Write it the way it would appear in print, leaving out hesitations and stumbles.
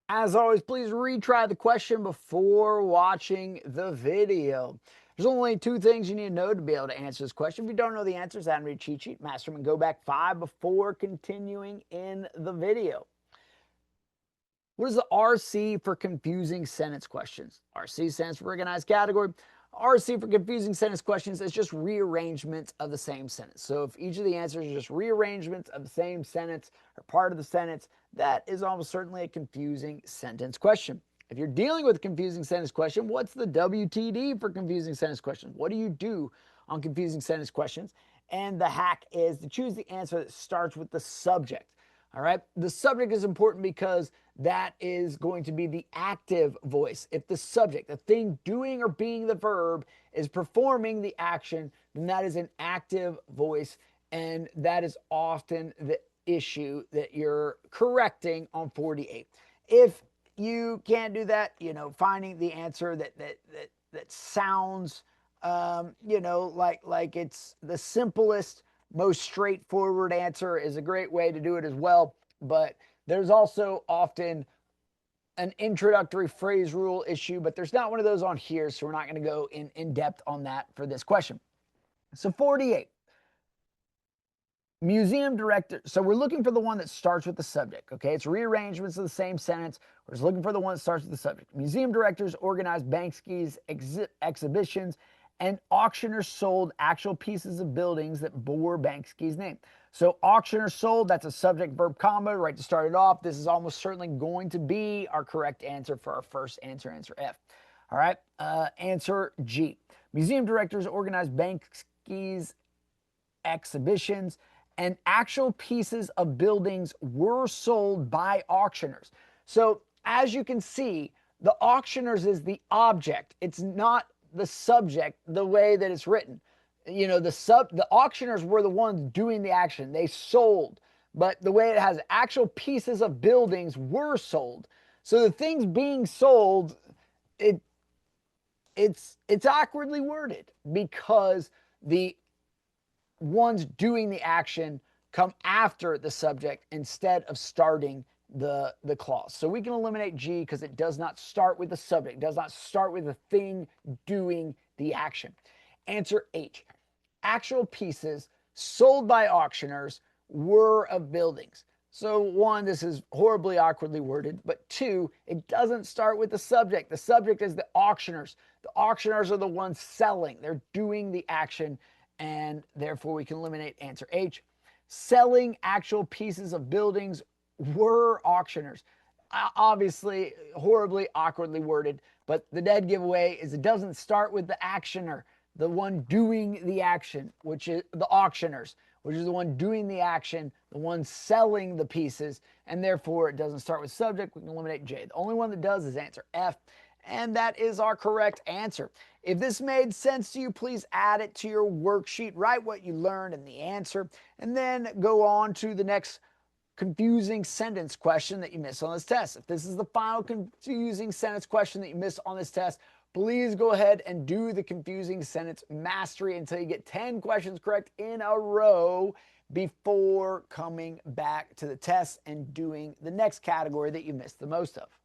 As always, please retry the question before watching the video. There's only two things you need to know to be able to answer this question. If you don't know the answers, add read cheat sheet, master them, and go back 5 before continuing in the video. What is the RC for confusing sentence questions? RC stands for organized category. RC for confusing sentence questions is just rearrangement of the same sentence. So if each of the answers are just rearrangements of the same sentence or part of the sentence, that is almost certainly a confusing sentence question. If you're dealing with a confusing sentence question, what's the WTD for confusing sentence questions? What do you do on confusing sentence questions? And the hack is to choose the answer that starts with the subject. All right. The subject is important because that is going to be the active voice. If the subject, the thing doing or being the verb, is performing the action, then that is an active voice. And that is often the issue that you're correcting on 48. If you can't do that, finding the answer that sounds, like it's the simplest, most straightforward answer is a great way to do it as well. But there's also often an introductory phrase rule issue, but there's not one of those on here, so we're not going to go in depth on that for this question. So 48. Museum director. So we're looking for the one that starts with the subject. Okay, it's rearrangements of the same sentence. We're just looking for the one that starts with the subject. Museum directors organize Banksy's exhibitions, and auctioneers sold actual pieces of buildings that bore Banksy's name. So auctioneers sold, that's a subject verb combo right to start it off. This is almost certainly going to be our correct answer for our first answer, answer F. All right, answer G. Museum directors organize Banksy's exhibitions, and actual pieces of buildings were sold by auctioneers. So as you can see, the auctioneers is the object. It's not the subject the way that it's written. The auctioneers were the ones doing the action. They sold, but the way it has actual pieces of buildings were sold. So the things being sold, it's awkwardly worded because the ones doing the action come after the subject instead of starting the clause. So we can eliminate G because it does not start with the subject, it does not start with the thing doing the action. Answer H. Actual pieces sold by auctioneers were of buildings. So one, this is horribly awkwardly worded, but two, it doesn't start with the subject. The subject is the auctioneers. The auctioneers are the ones selling. They're doing the action, and therefore we can eliminate answer H. Selling actual pieces of buildings were auctioneers. Obviously, horribly awkwardly worded, but the dead giveaway is it doesn't start with the actioner, the one doing the action, which is the auctioneers, which is the one doing the action, the one selling the pieces, and therefore it doesn't start with subject. We can eliminate J. The only one that does is answer F, and that is our correct answer. If this made sense to you, please add it to your worksheet, write what you learned and the answer, and then go on to the next confusing sentence question that you missed on this test. If this is the final confusing sentence question that you missed on this test, please go ahead and do the confusing sentence mastery until you get 10 questions correct in a row before coming back to the test and doing the next category that you missed the most of.